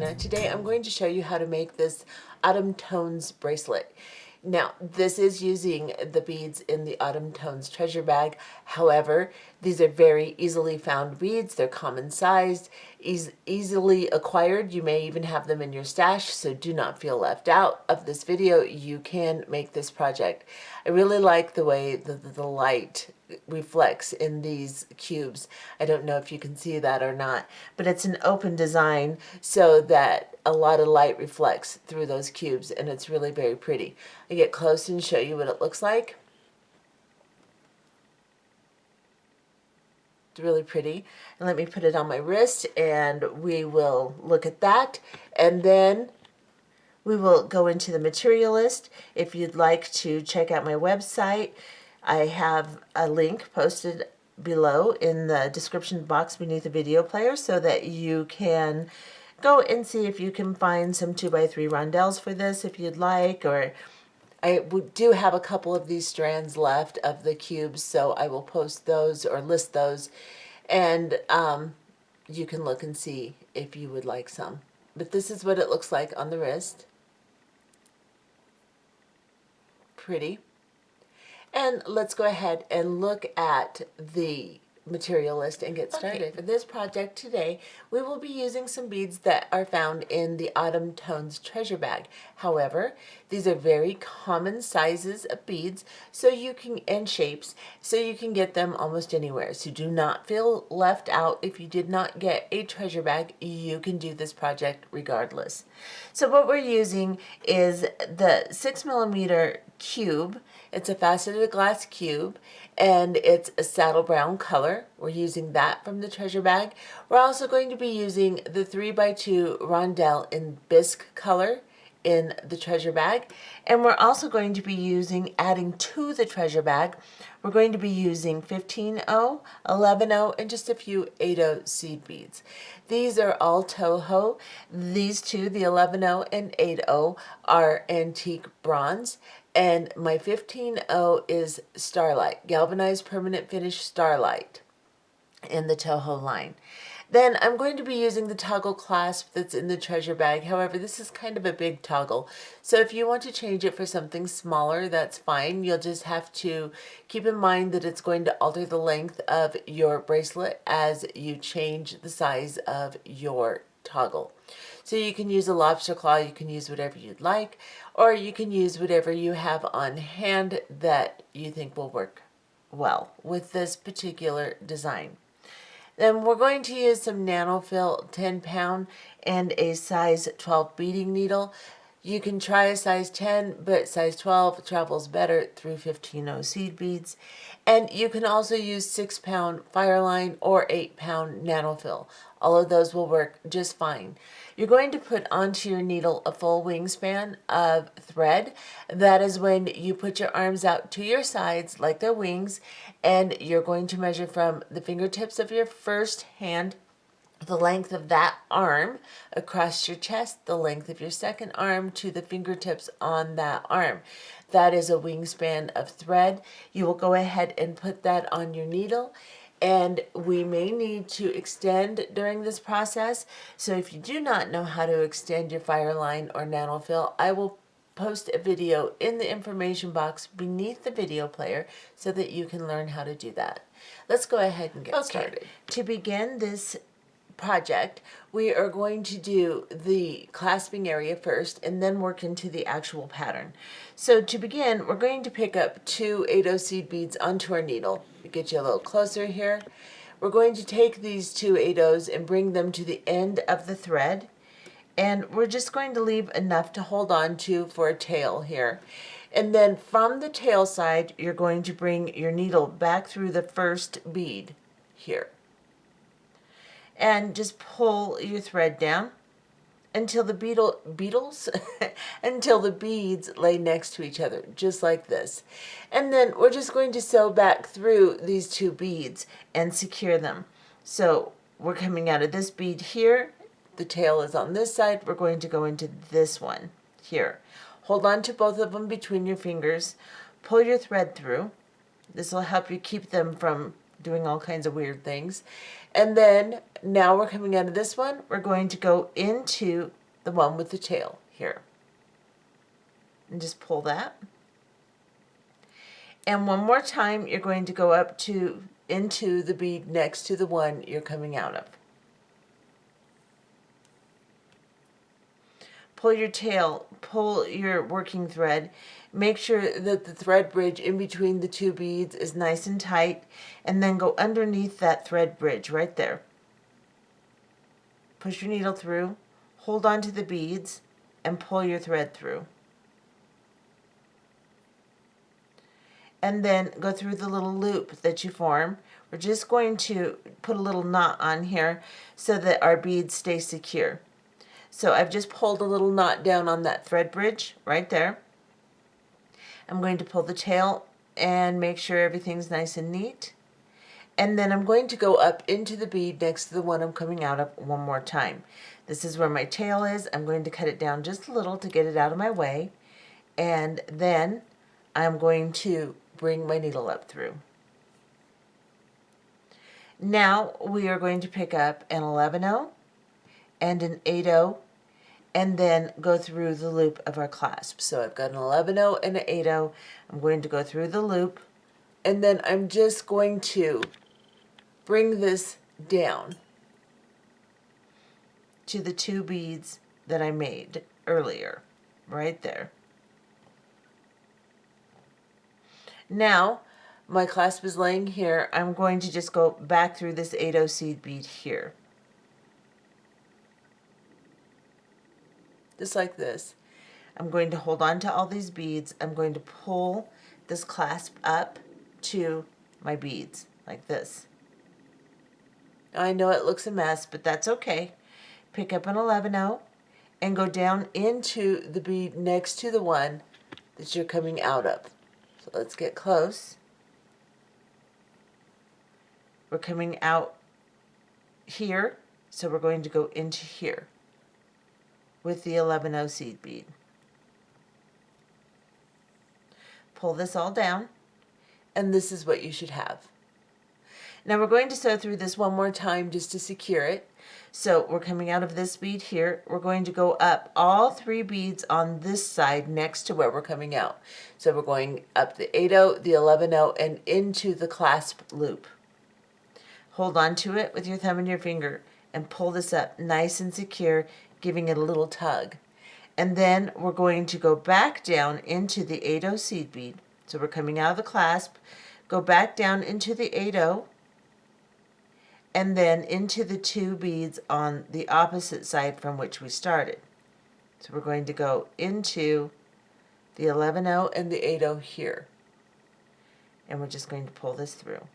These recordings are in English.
Anna. Today I'm going to show you how to make this Autumn Tones bracelet. Now, this is using the beads in the Autumn Tones treasure bag. However, these are very easily found beads. They're common sized, easily acquired. You may even have them in your stash, so do not feel left out of this video. You can make this project. I really like the way the light reflects in these cubes. I don't know if you can see that or not, but it's an open design so that a lot of light reflects through those cubes, and it's really very pretty. I get close and show you what it looks like. It's really pretty. And let me put it on my wrist and we will look at that, and then we will go into the material list. If you'd like to check out my website, I have a link posted below in the description box beneath the video player so that you can go and see if you can find some 2x3 rondelles for this if you'd like, or I do have a couple of these strands left of the cubes, so I will post those or list those, and you can look and see if you would like some. But this is what it looks like on the wrist. Pretty. And let's go ahead and look at the material list and get started. Okay. For this project today, we will be using some beads that are found in the Autumn Tones treasure bag. However, these are very common sizes of beads, so you can, and shapes, so you can get them almost anywhere. So do not feel left out. If you did not get a treasure bag, you can do this project regardless. So what we're using is the 6mm cube. It's a faceted glass cube, and it's a saddle brown color. We're using that from the treasure bag. We're also going to be using the 3x2 Rondelle in bisque color in the treasure bag, and we're also going to be adding to the treasure bag, we're going to be using 15-0, 11-0, and just a few 8-0 seed beads. These are all Toho. These two, the 11-0 and 8-0, are antique bronze. And my 15-0 is Starlight, galvanized permanent finish Starlight in the Toho line. Then I'm going to be using the toggle clasp that's in the treasure bag. However, this is kind of a big toggle, so if you want to change it for something smaller, that's fine. You'll just have to keep in mind that it's going to alter the length of your bracelet as you change the size of your toggle. So you can use a lobster claw, you can use whatever you'd like, or you can use whatever you have on hand that you think will work well with this particular design. Then we're going to use some Nanofil 10-pound and a size 12 beading needle. You can try a size 10, but size 12 travels better through 15-0 seed beads. And you can also use 6-pound Fireline or 8-pound Nanofil. All of those will work just fine. You're going to put onto your needle a full wingspan of thread. That is when you put your arms out to your sides like they're wings, and you're going to measure from the fingertips of your first hand, the length of that arm across your chest, the length of your second arm to the fingertips on that arm. That is a wingspan of thread. You will go ahead and put that on your needle, and we may need to extend during this process. So if you do not know how to extend your Fireline or Nanofil, I will post a video in the information box beneath the video player so that you can learn how to do that. Let's go ahead and get started. To begin this project, we are going to do the clasping area first and then work into the actual pattern. So to begin, we're going to pick up 2 8-0 seed beads onto our needle. Get you a little closer here. We're going to take these 2 8-0s and bring them to the end of the thread, and we're just going to leave enough to hold on to for a tail here. And then from the tail side, you're going to bring your needle back through the first bead here, and just pull your thread down until the until the beads lay next to each other, just like this. And then we're just going to sew back through these 2 beads and secure them. So we're coming out of this bead here, the tail is on this side, we're going to go into this one here. Hold on to both of them between your fingers, pull your thread through. This will help you keep them from doing all kinds of weird things. And then now we're coming out of this one, we're going to go into the one with the tail here. And just pull that. And one more time, you're going to go up to into the bead next to the one you're coming out of. Pull your tail, pull your working thread. Make sure that the thread bridge in between the two beads is nice and tight, and then go underneath that thread bridge right there. Push your needle through, hold on to the beads, and pull your thread through. And then go through the little loop that you form. We're just going to put a little knot on here so that our beads stay secure. So I've just pulled a little knot down on that thread bridge right there. I'm going to pull the tail and make sure everything's nice and neat. And then I'm going to go up into the bead next to the one I'm coming out of one more time. This is where my tail is. I'm going to cut it down just a little to get it out of my way. And then I'm going to bring my needle up through. Now we are going to pick up an 11-0 and an 8-0 and then go through the loop of our clasp. So I've got an 11-0 and an 8-0. I'm going to go through the loop, and then I'm just going to bring this down to the two beads that I made earlier, right there. Now, my clasp is laying here. I'm going to just go back through this 8-0 seed bead here. Just like this. I'm going to hold on to all these beads. I'm going to pull this clasp up to my beads, like this. I know it looks a mess, but that's okay. Pick up an 11-0 and go down into the bead next to the one that you're coming out of. So let's get close. We're coming out here, so we're going to go into here with the 11-0 seed bead. Pull this all down, and this is what you should have. Now we're going to sew through this one more time just to secure it. So we're coming out of this bead here. We're going to go up all three beads on this side next to where we're coming out. So we're going up the 8-0, the 11-0, and into the clasp loop. Hold on to it with your thumb and your finger and pull this up nice and secure, giving it a little tug. And then we're going to go back down into the 8-0 seed bead. So we're coming out of the clasp, go back down into the 8-0, and then into the two beads on the opposite side from which we started. So we're going to go into the 11-0 and the 8-0 here. And we're just going to pull this through.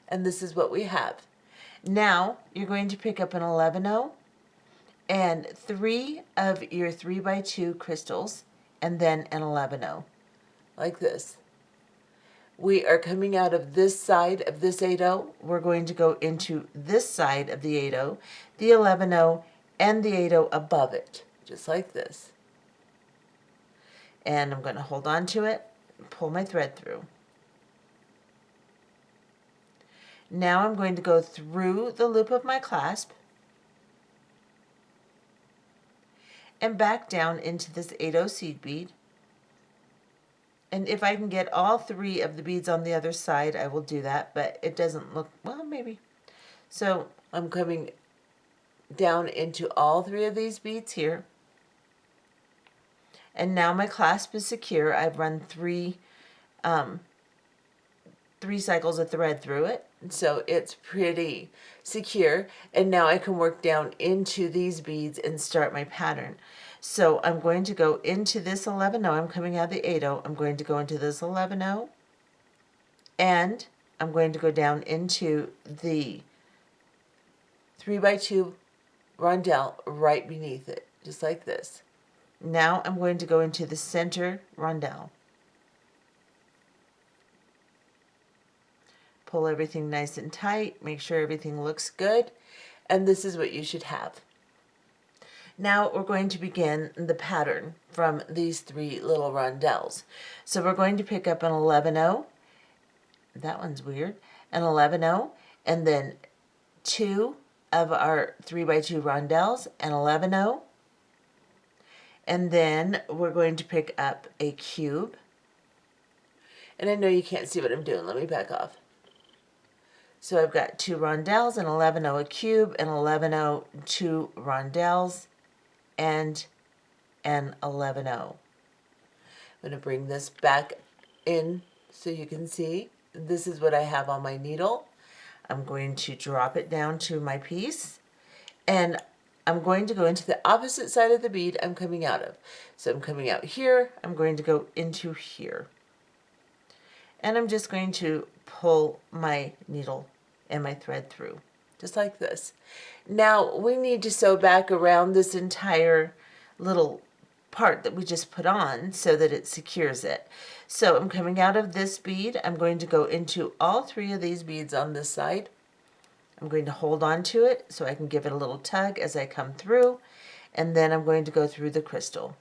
And this is what we have. Now you're going to pick up an 11-0 and 3 of your 3x2 crystals and then an 11-0, like this. We are coming out of this side of this 8-0. We're going to go into this side of the 8-0, the 11-0, and the 8-0 above it, just like this. And I'm going to hold on to it and pull my thread through. Now I'm going to go through the loop of my clasp and back down into this 8-0 seed bead. And if I can get all 3 of the beads on the other side, I will do that, but it doesn't look, well, maybe. So I'm coming down into all 3 of these beads here. And now my clasp is secure. I've run 3 cycles of thread through it, so it's pretty secure. And now I can work down into these beads and start my pattern. So I'm going to go into this 11-0. I'm coming out of the 8-0. I'm going to go into this 11-0, and I'm going to go down into the 3x2 rondelle right beneath it, just like this. Now I'm going to go into the center rondelle. Pull everything nice and tight, make sure everything looks good, and this is what you should have. Now we're going to begin the pattern from these 3 little rondelles. So we're going to pick up an 11-0 that one's weird, an 11-0, and then 2 of our 3x2 rondelles, an 11-0, and then we're going to pick up a cube. And I know you can't see what I'm doing. Let me back off. So I've got 2 rondelles, an 11-0, a cube, an 11-0, 2 rondelles, and an 11-0. I'm going to bring this back in so you can see. This is what I have on my needle. I'm going to drop it down to my piece, and I'm going to go into the opposite side of the bead I'm coming out of. So I'm coming out here, I'm going to go into here. And I'm just going to pull my needle and my thread through, just like this. Now we need to sew back around this entire little part that we just put on so that it secures it. So I'm coming out of this bead. I'm going to go into all 3 of these beads on this side. I'm going to hold on to it so I can give it a little tug as I come through, and then I'm going to go through the crystal.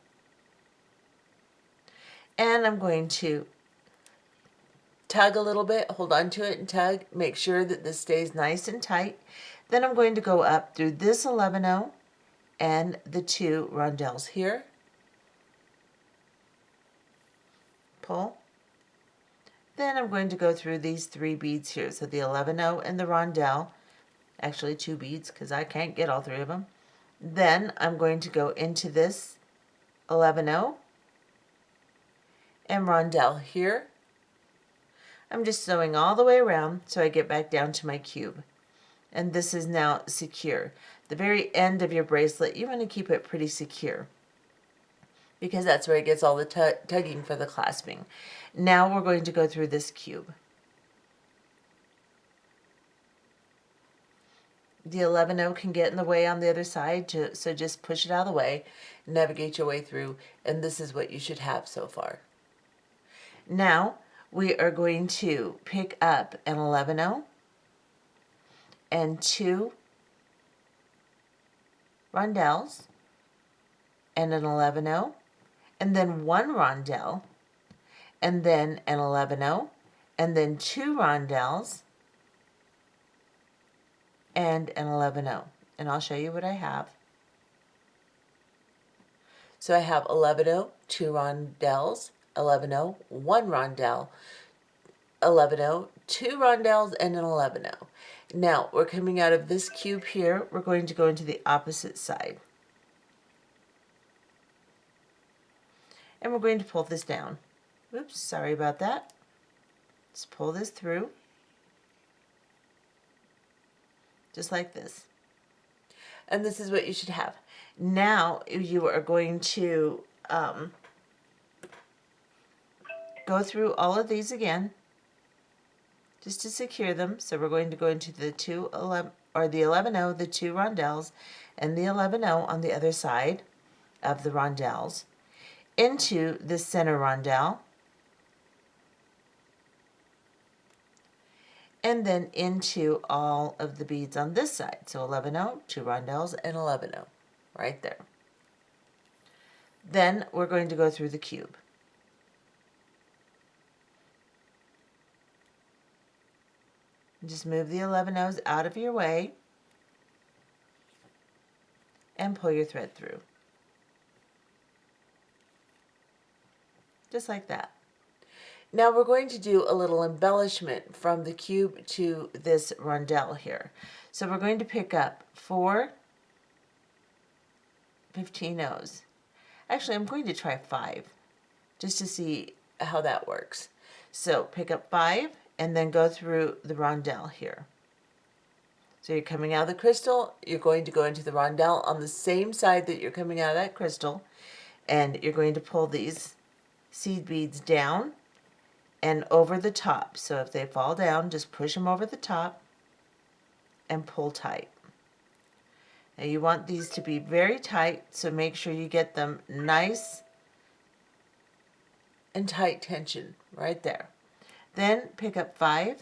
And I'm going to tug a little bit, hold on to it and tug, make sure that this stays nice and tight. Then I'm going to go up through this 11-0 and the 2 rondelles here. Pull. Then I'm going to go through these 3 beads here, so the 11-0 and the rondelle, actually 2 beads because I can't get all 3 of them. Then I'm going to go into this 11-0 and rondelle here. I'm just sewing all the way around so I get back down to my cube. And this is now secure. The very end of your bracelet, you want to keep it pretty secure because that's where it gets all the tugging for the clasping. Now we're going to go through this cube. The 11-0 can get in the way on the other side, so just push it out of the way, navigate your way through, and this is what you should have so far. Now we are going to pick up an 11-0 and 2 rondelles and an 11-0 and then 1 rondelle and then an 11-0 and then 2 rondelles and an 11-0. And I'll show you what I have. So I have 11-0, 2 rondelles, 11-0, 1 rondelle, 11-0, 2 rondelles, and an 11-0. Now we're coming out of this cube here. We're going to go into the opposite side. And we're going to pull this down. Oops, sorry about that. Just pull this through. Just like this. And this is what you should have. Now you are going to go through all of these again just to secure them. So we're going to go into the 11-0, the 2 rondelles, and the 11-0 on the other side of the rondelles, into the center rondelle, and then into all of the beads on this side. So 11-0, 2 rondelles, and 11-0, right there. Then we're going to go through the cube. Just move the 11-0s out of your way and pull your thread through. Just like that. Now we're going to do a little embellishment from the cube to this rondelle here. So we're going to pick up 4 15-0s. Actually, I'm going to try 5 just to see how that works. So pick up 5 and then go through the rondelle here. So you're coming out of the crystal, you're going to go into the rondelle on the same side that you're coming out of that crystal, and you're going to pull these seed beads down and over the top. So if they fall down, just push them over the top and pull tight. Now you want these to be very tight, so make sure you get them nice and tight tension right there. Then pick up 5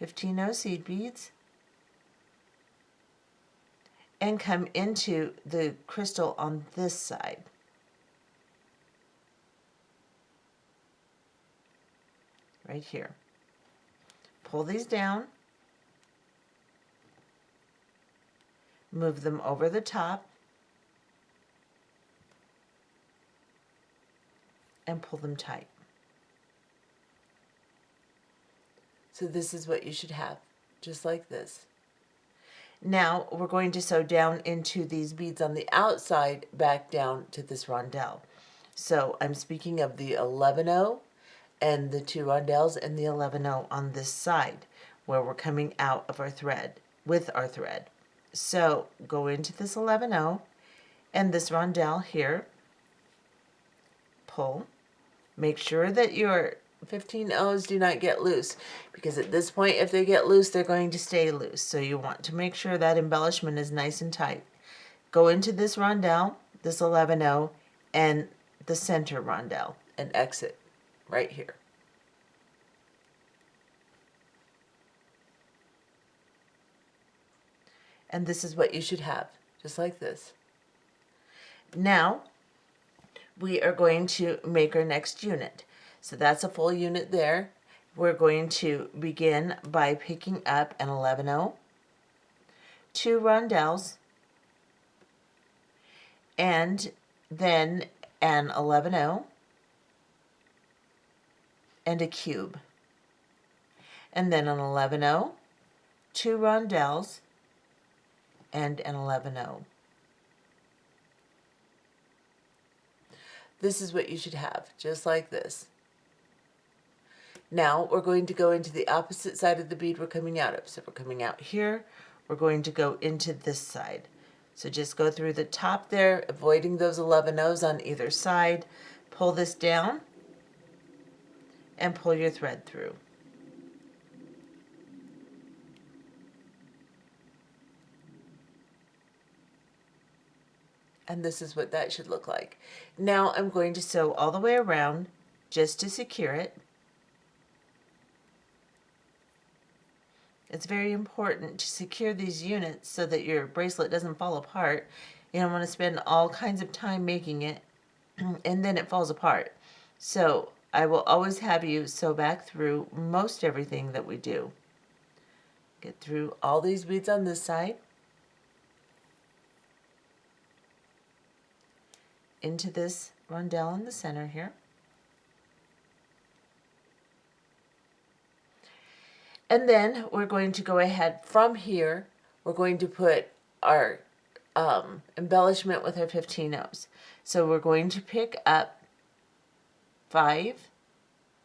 15-0 seed beads and come into the crystal on this side. Right here. pull these down, move them over the top, and pull them tight. So this is what you should have, just like this. Now we're going to sew down into these beads on the outside, back down to this rondelle. So I'm speaking of the 11-0 and the 2 rondelles and the 11-0 on this side where we're coming out of our thread with our thread. So go into this 11-0 and this rondelle here, pull. Make sure that your 15 O's do not get loose, because at this point if they get loose they're going to stay loose. So you want to make sure that embellishment is nice and tight. Go into this rondelle, this 11-0, and the center rondelle and exit right here. And this is what you should have, just like this. Now we are going to make our next unit. So that's a full unit there. We're going to begin by picking up an 11-0, 2 rondelles, and then an 11-0 and a cube, and then an 11-0, 2 rondelles, and an 11-0. This is what you should have, just like this. Now we're going to go into the opposite side of the bead we're coming out of. So if we're coming out here, we're going to go into this side. So just go through the top there, avoiding those 11-0s on either side. Pull this down and pull your thread through. And this is what that should look like. Now I'm going to sew all the way around just to secure it. It's very important to secure these units so that your bracelet doesn't fall apart. You don't want to spend all kinds of time making it and then it falls apart. So I will always have you sew back through most everything that we do. Get through all these beads on this side, into this rondelle in the center here. And then we're going to go ahead from here. We're going to put our embellishment with our 15 O's. So we're going to pick up 5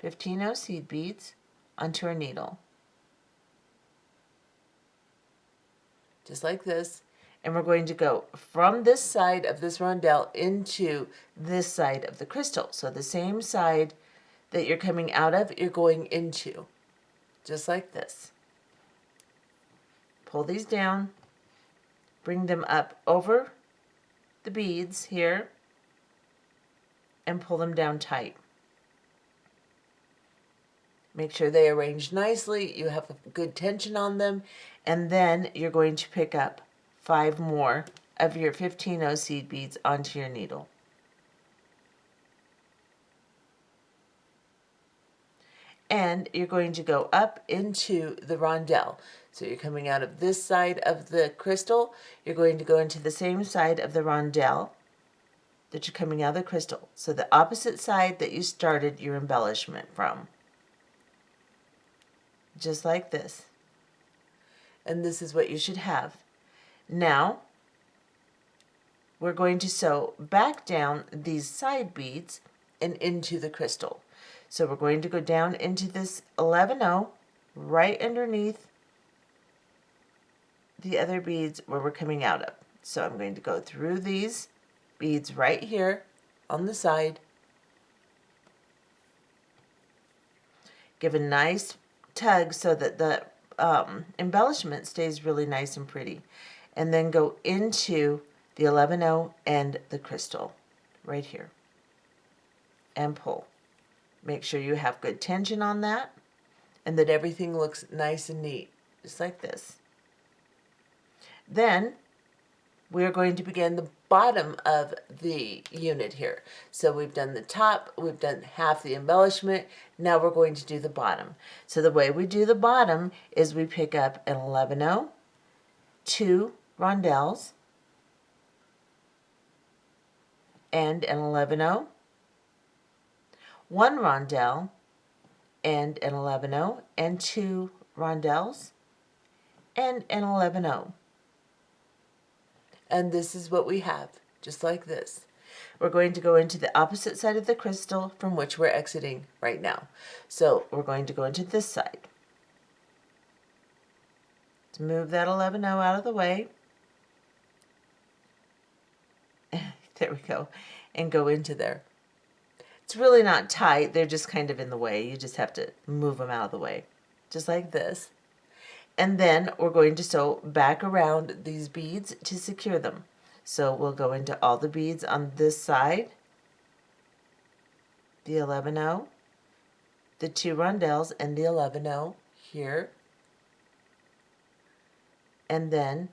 15-0 seed beads onto our needle, just like this. And we're going to go from this side of this rondelle into this side of the crystal. So the same side that you're coming out of, you're going into, just like this. Pull these down, bring them up over the beads here, and pull them down tight. Make sure they arrange nicely, you have a good tension on them, and then you're going to pick up 5 more of your 15-0 seed beads onto your needle. And you're going to go up into the rondelle. So you're coming out of this side of the crystal, you're going to go into the same side of the rondelle that you're coming out of the crystal. So the opposite side that you started your embellishment from. Just like this. And this is what you should have. Now, we're going to sew back down these side beads and into the crystal. So we're going to go down into this 11-0 right underneath the other beads where we're coming out of. So I'm going to go through these beads right here on the side. Give a nice tug so that the embellishment stays really nice and pretty. And then go into the 11-0 and the crystal right here. And pull. Make sure you have good tension on that and that everything looks nice and neat, just like this. Then we're going to begin the bottom of the unit here. So we've done the top, we've done half the embellishment, now we're going to do the bottom. So the way we do the bottom is we pick up an 11-0, 2 rondelles, and an 11-0, 1 rondelle, and an 11-0, and 2 rondelles, and an 11-0. And this is what we have, just like this. We're going to go into the opposite side of the crystal from which we're exiting right now. So we're going to go into this side. Let's move that 11-0 out of the way. There we go. And go into there. It's really not tight. They're just kind of in the way. You just have to move them out of the way. Just like this. And then we're going to sew back around these beads to secure them. So we'll go into all the beads on this side, the 11-0, the 2 rondelles, and the 11-0 here. And then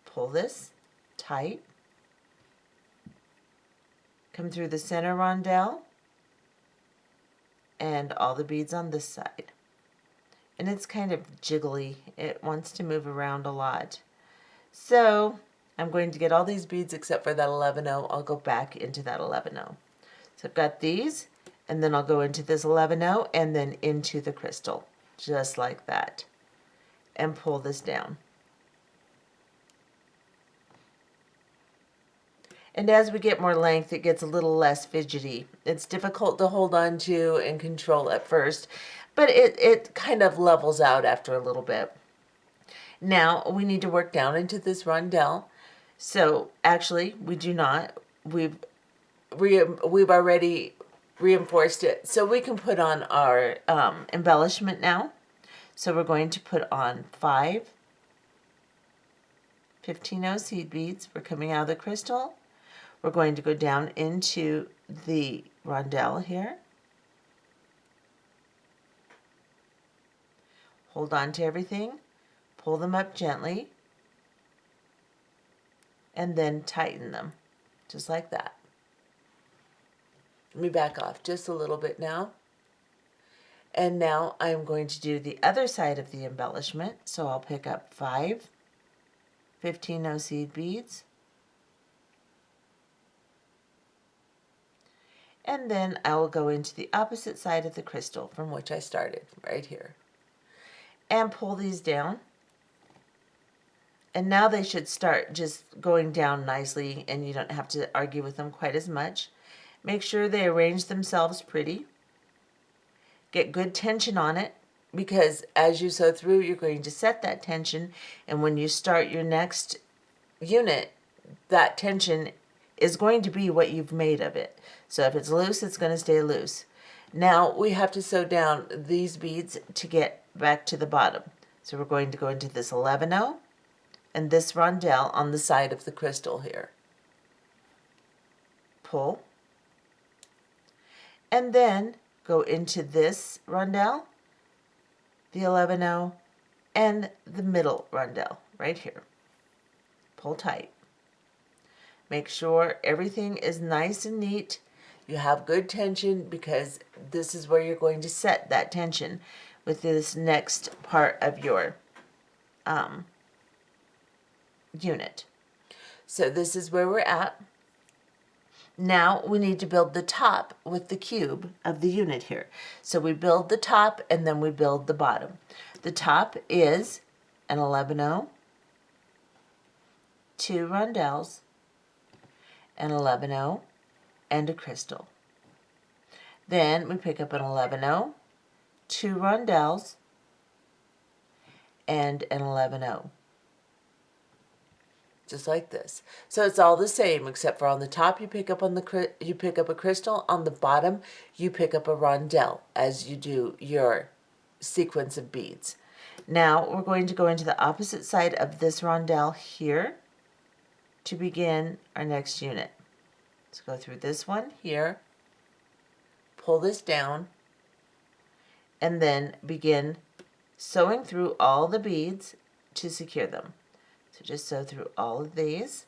pull this tight. Come through the center rondelle and all the beads on this side. And it's kind of jiggly. It wants to move around a lot. So I'm going to get all these beads except for that 11-0. I'll go back into that 11-0. So I've got these, and then I'll go into this 11-0 and then into the crystal, just like that. And pull this down. And as we get more length, it gets a little less fidgety. It's difficult to hold on to and control at first, but it kind of levels out after a little bit. Now we need to work down into this rondelle. So actually, we do not. We've already reinforced it, so we can put on our embellishment now. So we're going to put on 5 15-0 seed beads. We're coming out of the crystal. We're going to go down into the rondelle here. Hold on to everything, pull them up gently, and then tighten them, just like that. Let me back off just a little bit now. And now I'm going to do the other side of the embellishment. So I'll pick up 5 15-0 seed beads. And then I will go into the opposite side of the crystal from which I started, right here. And pull these down. And now they should start just going down nicely, and you don't have to argue with them quite as much. Make sure they arrange themselves pretty. Get good tension on it, because as you sew through, you're going to set that tension, and when you start your next unit, that tension is going to be what you've made of it. So if it's loose, it's going to stay loose. Now we have to sew down these beads to get back to the bottom. So we're going to go into this 11-0 and this rondelle on the side of the crystal here. Pull. And then go into this rondelle, the 11-0, and the middle rondelle right here. Pull tight. Make sure everything is nice and neat. You have good tension, because this is where you're going to set that tension with this next part of your unit. So this is where we're at. Now we need to build the top with the cube of the unit here. So we build the top and then we build the bottom. The top is an 11-0, 2 rondelles, an 11-0, and a crystal. Then we pick up an 11-0, 2 rondelles, and an 11-0. Just like this. So it's all the same, except for on the top you pick up a crystal, on the bottom you pick up a rondelle as you do your sequence of beads. Now we're going to go into the opposite side of this rondelle here to begin our next unit. Let's go through this one here, pull this down, and then begin sewing through all the beads to secure them. So just sew through all of these.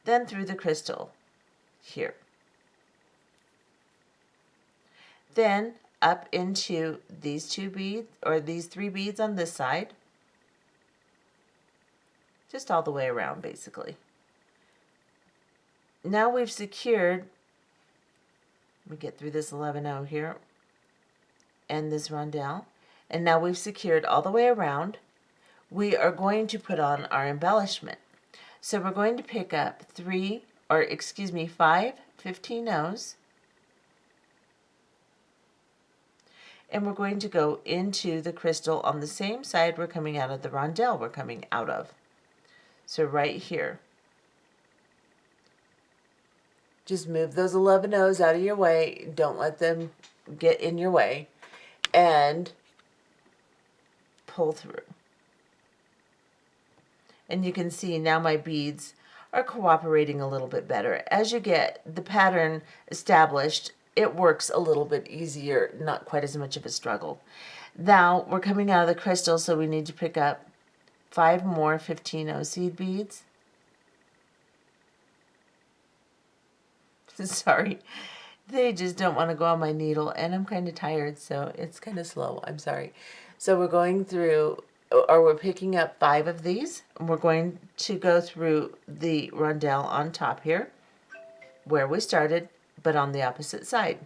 then through the crystal here. Then up into these two beads, or these three beads on this side, just all the way around basically. Now we've secured, let me get through this 11-0 here, and this rondelle, and now we've secured all the way around. We are going to put on our embellishment. So we're going to pick up 5 15-0s, and we're going to go into the crystal on the same side we're coming out of the rondelle we're coming out of. So right here. Just move those 11-0s out of your way. Don't let them get in your way. And pull through. And you can see now my beads are cooperating a little bit better. As you get the pattern established, it works a little bit easier, not quite as much of a struggle. Now we're coming out of the crystal, so we need to pick up 5 more 15-0 seed beads. Sorry, they just don't want to go on my needle, and I'm kind of tired, so it's kind of slow. I'm sorry. So we're going through, or we're picking up 5 of these, and we're going to go through the rondelle on top here, where we started, but on the opposite side.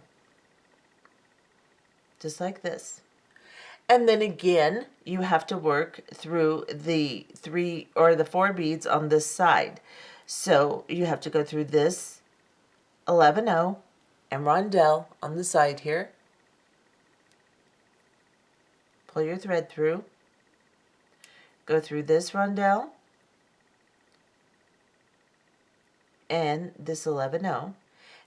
Just like this. And then again, you have to work through the 3 or the 4 beads on this side. So you have to go through this 11-0 and rondelle on the side here. Pull your thread through. Go through this rondelle and this 11-0.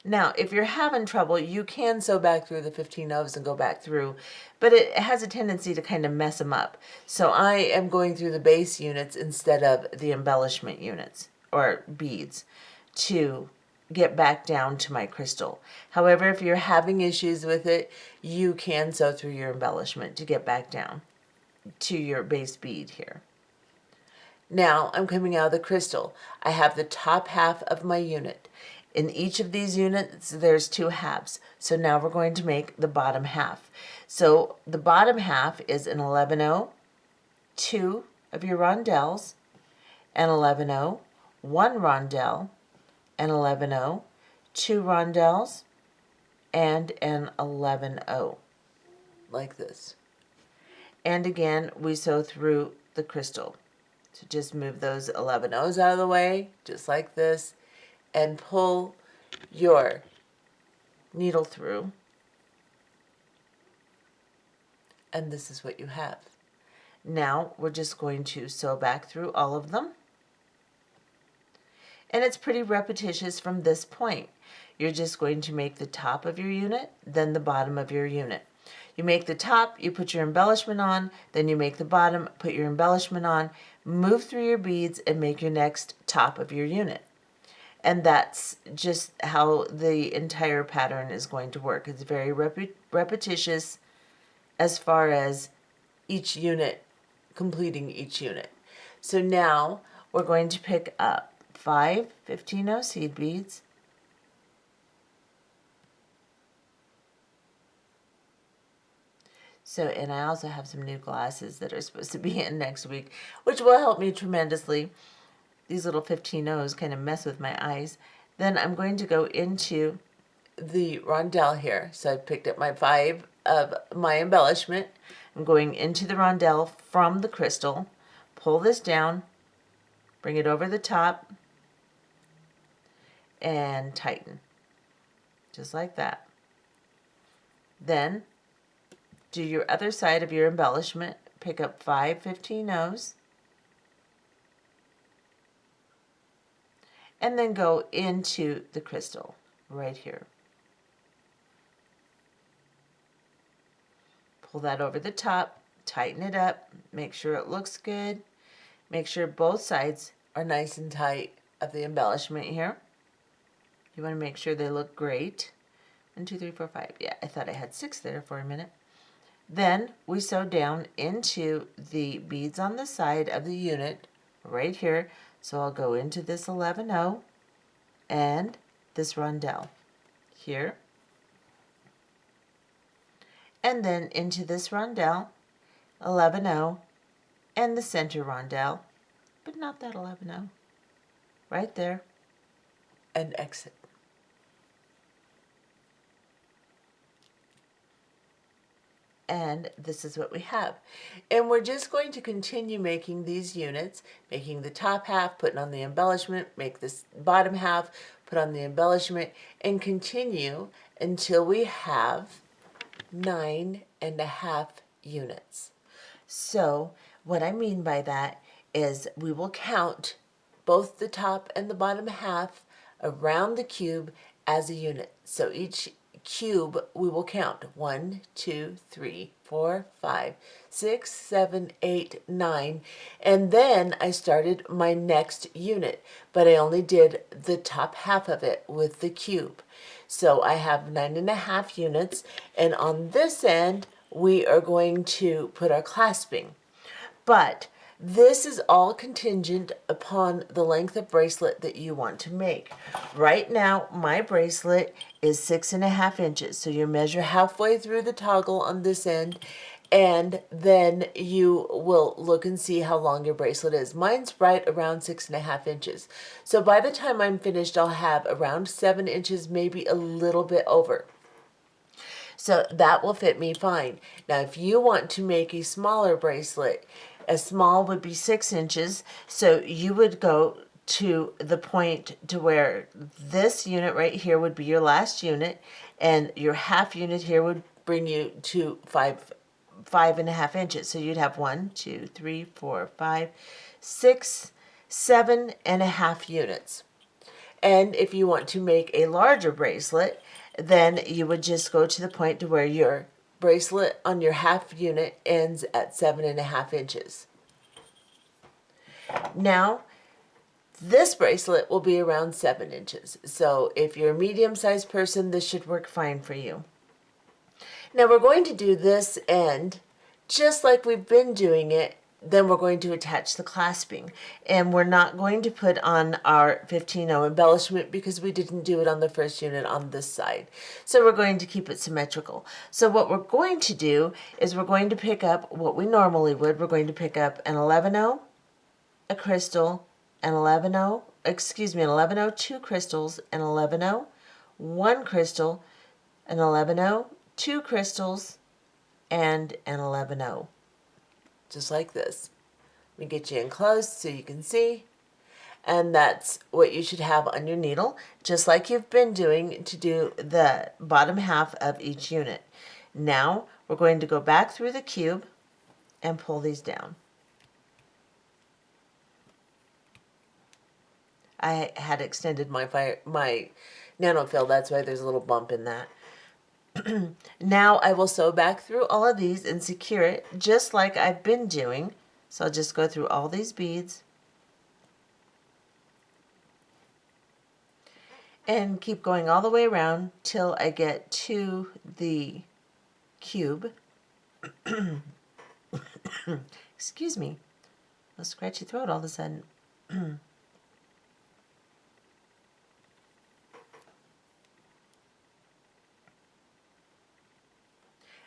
Now, if you're having trouble, you can sew back through the 15-0s and go back through, but it has a tendency to kind of mess them up. So I am going through the base units instead of the embellishment units or beads to get back down to my crystal. However, if you're having issues with it, you can sew through your embellishment to get back down to your base bead here. Now I'm coming out of the crystal. I have the top half of my unit. In each of these units, there's 2 halves. So now we're going to make the bottom half. So the bottom half is an 11-0, 2 of your rondelles, an 11-0, 1 rondelle, an 11-0, 2 rondelles, and an 11-0, like this. And again, we sew through the crystal. So just move those 11-0s out of the way, just like this, and pull your needle through. And this is what you have. Now we're just going to sew back through all of them. And it's pretty repetitious from this point. You're just going to make the top of your unit, then the bottom of your unit. You make the top, you put your embellishment on, then you make the bottom, put your embellishment on, move through your beads, and make your next top of your unit. And that's just how the entire pattern is going to work. It's very repetitious as far as each unit, completing each unit. So now we're going to pick up 5 15-0 seed beads, so, and I also have some new glasses that are supposed to be in next week, which will help me tremendously. These little 15-0s kind of mess with my eyes. Then I'm going to go into the rondelle here. So I picked up my 5 of my embellishment. I'm going into the rondelle from the crystal, pull this down, bring it over the top, and tighten, just like that. Then do your other side of your embellishment, pick up 5 15-0s, and then go into the crystal right here. Pull that over the top, tighten it up, make sure it looks good, make sure both sides are nice and tight of the embellishment here. You want to make sure they look great. 1, 2, 3, 4, 5. Yeah, I thought I had 6 there for a minute. Then we sew down into the beads on the side of the unit right here. So I'll go into this 11-0, and this rondelle here, and then into this rondelle, 11-0, and the center rondelle, but not that 11-0, right there, and exit. And this is what we have. And we're just going to continue making these units, making the top half, putting on the embellishment, make this bottom half, put on the embellishment, and continue until we have 9.5 units. So what I mean by that is we will count both the top and the bottom half around the cube as a unit. So each cube we will count 1, 2, 3, 4, 5, 6, 7, 8, 9, and then I started my next unit, but I only did the top half of it with the cube. So I have 9.5 units, and on this end we are going to put our clasping. But this is all contingent upon the length of bracelet that you want to make. Right now, my bracelet is 6.5 inches. So you measure halfway through the toggle on this end, and then you will look and see how long your bracelet is. Mine's right around 6.5 inches. So by the time I'm finished, I'll have around 7 inches, maybe a little bit over. So that will fit me fine. Now, if you want to make a smaller bracelet, a small would be 6 inches. So you would go to the point to where this unit right here would be your last unit, and your half unit here would bring you to 5.5 inches. So you'd have 1, 2, 3, 4, 5, 6, 7.5 units. And if you want to make a larger bracelet, then you would just go to the point to where your bracelet on your half unit ends at 7.5 inches. Now, this bracelet will be around 7 inches. So if you're a medium-sized person, this should work fine for you. Now we're going to do this end just like we've been doing it. Then we're going to attach the clasping, and we're not going to put on our 15-0 embellishment because we didn't do it on the first unit on this side. So we're going to keep it symmetrical. So what we're going to do is we're going to pick up what we normally would. We're going to pick up an 11-0, a crystal, an 11-0, an 11-0, 2 crystals, an 11-0, 1 crystal, an 11-0, 2 crystals, and an 11-0. Just like this. Let me get you in close so you can see. And that's what you should have on your needle, just like you've been doing to do the bottom half of each unit. Now we're going to go back through the cube and pull these down. I had extended my Nanofil, that's why there's a little bump in that. Now I will sew back through all of these and secure it just like I've been doing. So I'll just go through all these beads and keep going all the way around till I get to the cube. Excuse me, a scratchy throat all of a sudden.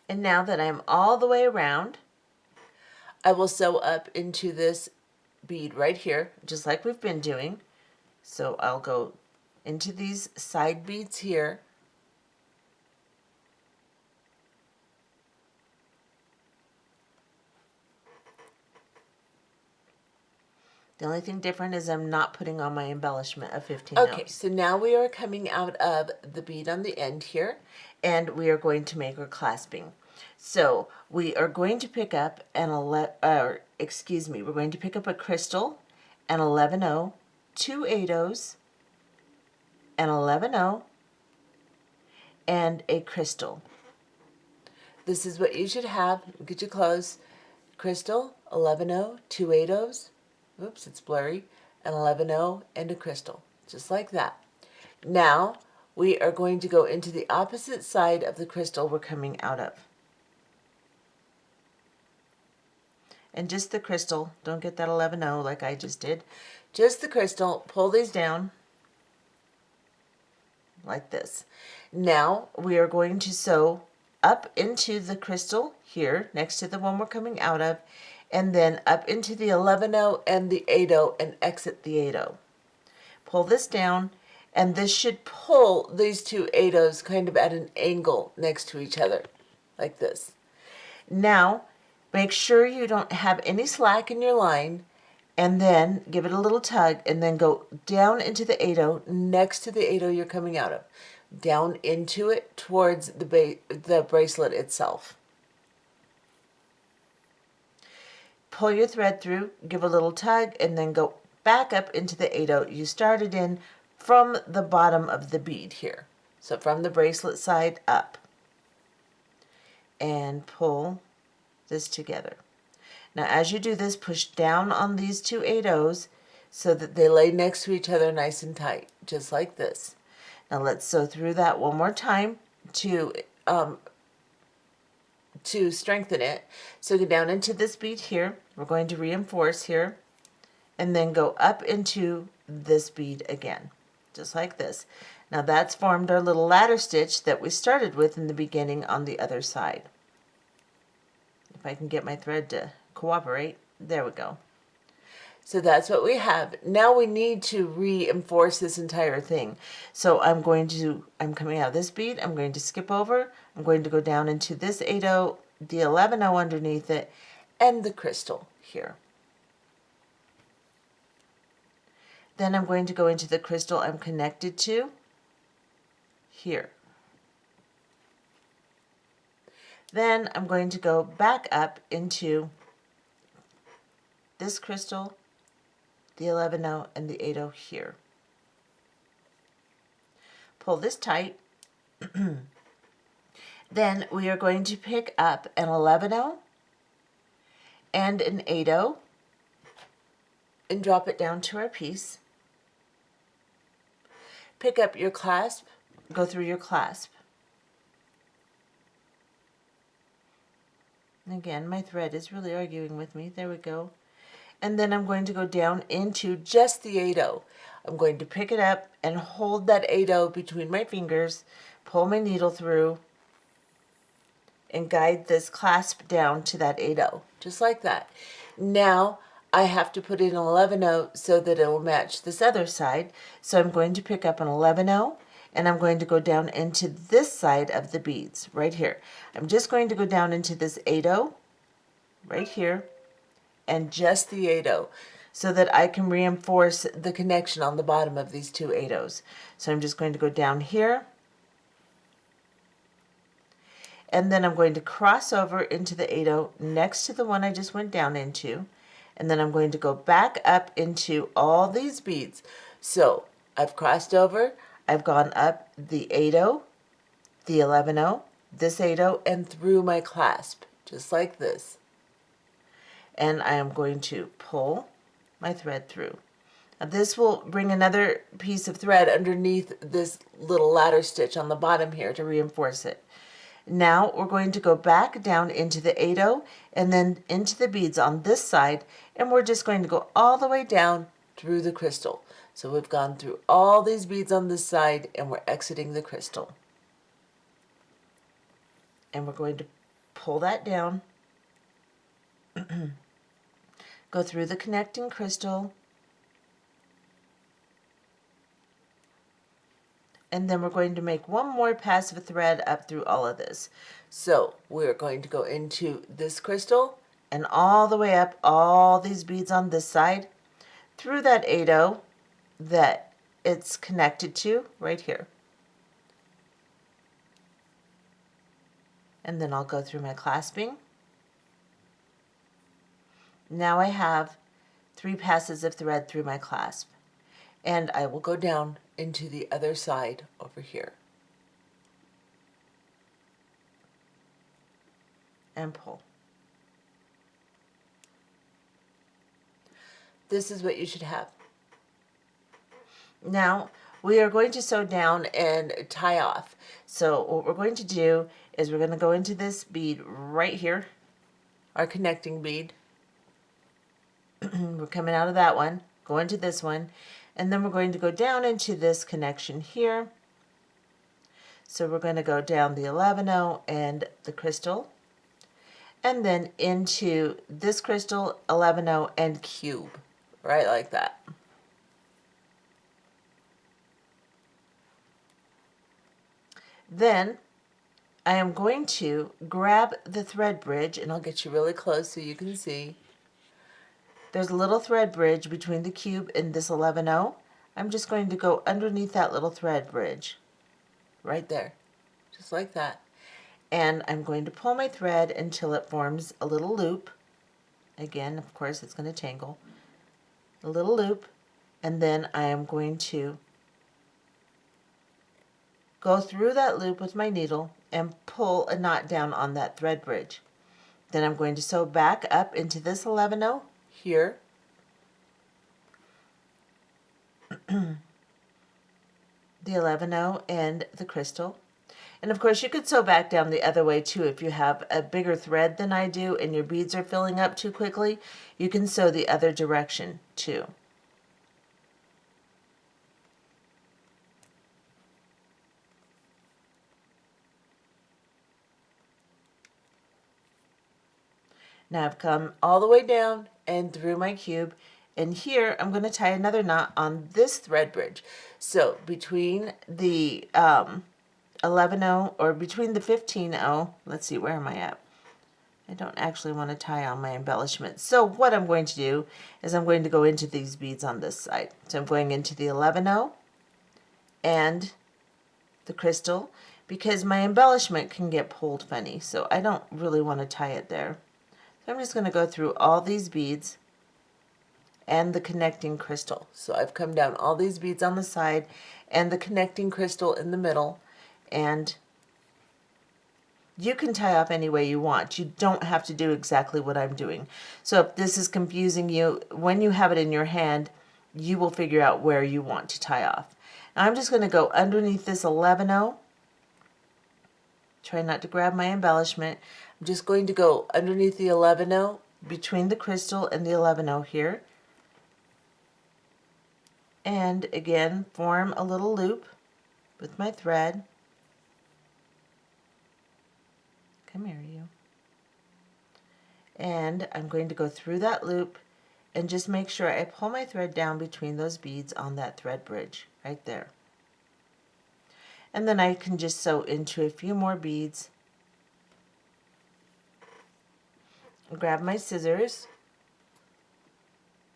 And now that I'm all the way around, I will sew up into this bead right here, just like we've been doing. So I'll go into these side beads here. The only thing different is I'm not putting on my embellishment of 15 Okay, ounce. So now we are coming out of the bead on the end here, and we are going to make our clasping. So we are going to pick up we're going to pick up a crystal, an 11-0, 2 8-0s, an 11-0, and a crystal. This is what you should have. Get you close. Crystal, 11-0, 2 8-0s. Oops, it's blurry. An 11-0 and a crystal, just like that. Now we are going to go into the opposite side of the crystal we're coming out of. And just the crystal, don't get that 11-0 like I just did. Just the crystal, pull these down. like this. Now we are going to sew up into the crystal here next to the one we're coming out of, and then up into the 11-0 and the 8-0 and exit the 8-0. Pull this down, and this should pull these two 8-0s kind of at an angle next to each other, like this. Now, make sure you don't have any slack in your line, and then give it a little tug, and then go down into the 8-0 next to the 8-0 you're coming out of. Down into it towards the bracelet itself. Pull your thread through, give a little tug, and then go back up into the 8-0 you started in from the bottom of the bead here. So from the bracelet side up. And pull this together. Now as you do this, push down on these two 8-0s so that they lay next to each other nice and tight, just like this. Now let's sew through that one more time to strengthen it. So go down into this bead here. We're going to reinforce here, and then go up into this bead again, just like this. Now that's formed our little ladder stitch that we started with in the beginning on the other side. If I can get my thread to cooperate, there we go. So that's what we have. Now we need to reinforce this entire thing. So I'm coming out of this bead, I'm going to skip over, I'm going to go down into this 8-0, the 11-0 underneath it, and the crystal here. Then I'm going to go into the crystal I'm connected to here. Then I'm going to go back up into this crystal, the 11-0 and the 8-0 here. Pull this tight. Then we are going to pick up an 11-0 and an 8-0 and drop it down to our piece. Pick up your clasp, go through your clasp. And again, my thread is really arguing with me. There we go. And then I'm going to go down into just the 8-0. I'm going to pick it up and hold that 8-0 between my fingers, pull my needle through, and guide this clasp down to that 8-0, just like that. Now I have to put in an 11-0 so that it will match this other side. So I'm going to pick up an 11-0, and I'm going to go down into this side of the beads, right here. I'm just going to go down into this 8-0, right here, and just the 8-0, so that I can reinforce the connection on the bottom of these two 8-0s. So I'm just going to go down here, and then I'm going to cross over into the 8-0 next to the one I just went down into, and then I'm going to go back up into all these beads. So I've crossed over, I've gone up the 8-0, the 11-0, this 8-0, and through my clasp, just like this. And I am going to pull my thread through. Now this will bring another piece of thread underneath this little ladder stitch on the bottom here to reinforce it. Now we're going to go back down into the 8-0 and then into the beads on this side, and we're just going to go all the way down through the crystal. So we've gone through all these beads on this side, and we're exiting the crystal. And we're going to pull that down, go through the connecting crystal, and then we're going to make one more pass of thread up through all of this. So we're going to go into this crystal and all the way up all these beads on this side through that 8-0 that it's connected to right here. And then I'll go through my clasping. Now I have 3 passes of thread through my clasp, and I will go down into the other side over here and pull. This is what you should have. Now we are going to sew down and tie off. So what we're going to do is we're going to go into this bead right here, our connecting bead. We're coming out of that one, go into this one, and then we're going to go down into this connection here, So we're going to go down the 11-0 and the crystal, and then into this crystal, 11-0 and cube, right like that. Then I am going to grab the thread bridge, and I'll get you really close so you can see. There's a little thread bridge between the cube and this 11-0. I'm just going to go underneath that little thread bridge, right there, just like that. And I'm going to pull my thread until it forms a little loop. Again, of course, it's going to tangle. A little loop, and then I am going to go through that loop with my needle and pull a knot down on that thread bridge. Then I'm going to sew back up into this 11-0 here. The 11-0 and the crystal. And of course you could sew back down the other way too. If you have a bigger thread than I do and your beads are filling up too quickly, you can sew the other direction too. Now I've come all the way down and through my cube, and here I'm going to tie another knot on this thread bridge. So between the 11-0 or between the 15-0, let's see, where am I at? I don't actually want to tie on my embellishment. So what I'm going to do is I'm going to go into these beads on this side. So I'm going into the 11-0 and the crystal, because my embellishment can get pulled funny, so I don't really want to tie it there. So I'm just going to go through all these beads and the connecting crystal. So I've come down all these beads on the side and the connecting crystal in the middle, and you can tie off any way you want. You don't have to do exactly what I'm doing. So if this is confusing you, when you have it in your hand, you will figure out where you want to tie off. Now I'm just going to go underneath this 11-0. Try not to grab my embellishment. I'm just going to go underneath the 11-0, between the crystal and the 11-0 here. And again, form a little loop with my thread. Come here, you. And I'm going to go through that loop and just make sure I pull my thread down between those beads on that thread bridge right there. And then I can just sew into a few more beads. Grab my scissors,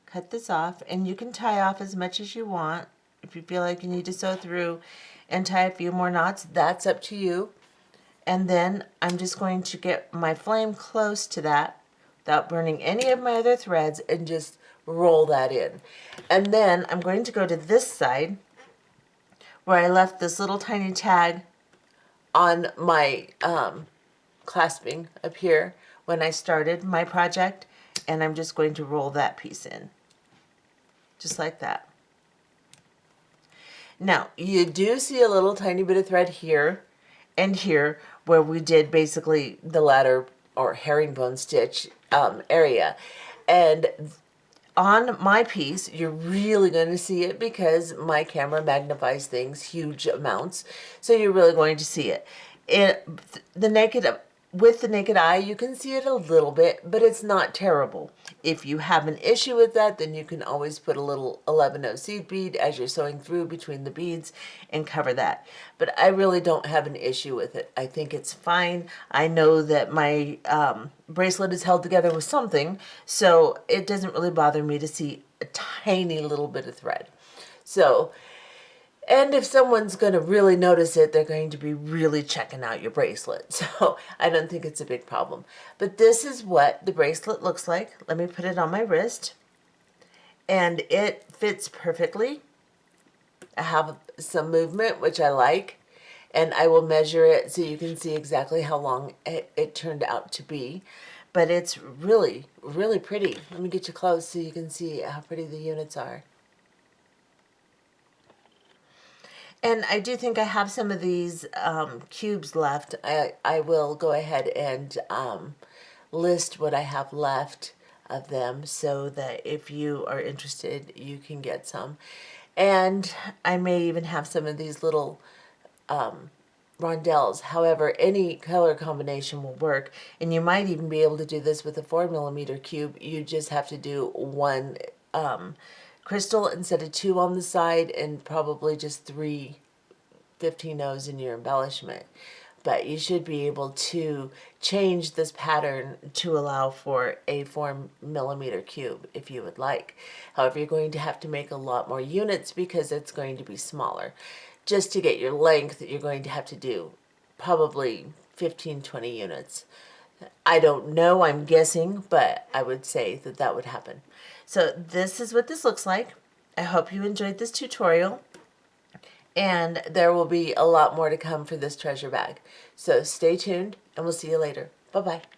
cut this off, and you can tie off as much as you want. If you feel like you need to sew through and tie a few more knots, that's up to you. And then I'm just going to get my flame close to that without burning any of my other threads and just roll that in. And then I'm going to go to this side where I left this little tiny tag on my clasping up here when I started my project, and I'm just going to roll that piece in, just like that. Now, you do see a little tiny bit of thread here and here where we did basically the ladder or herringbone stitch area. And on my piece, you're really going to see it because my camera magnifies things huge amounts. So you're really going to see it. With the naked eye, you can see it a little bit, but it's not terrible. If you have an issue with that, then you can always put a little 11-0 seed bead as you're sewing through between the beads and cover that. But I really don't have an issue with it. I think it's fine. I know that my bracelet is held together with something, so it doesn't really bother me to see a tiny little bit of thread. So, and if someone's going to really notice it, they're going to be really checking out your bracelet. So I don't think it's a big problem. But this is what the bracelet looks like. Let me put it on my wrist. And it fits perfectly. I have some movement, which I like. And I will measure it so you can see exactly how long it turned out to be. But it's really, really pretty. Let me get you close so you can see how pretty the units are. And I do think I have some of these cubes left. I will go ahead and list what I have left of them so that if you are interested, you can get some. And I may even have some of these little rondelles. However, any color combination will work, and you might even be able to do this with a 4mm cube. You just have to do one crystal instead of two on the side, and probably just 3 15-0s in your embellishment. But you should be able to change this pattern to allow for a 4mm cube if you would like. However, you're going to have to make a lot more units because it's going to be smaller. Just to get your length, you're going to have to do probably 15-20 units. I don't know, I'm guessing, but I would say that that would happen. So this is what this looks like. I hope you enjoyed this tutorial. And there will be a lot more to come for this treasure bag. So stay tuned, and we'll see you later. Bye-bye.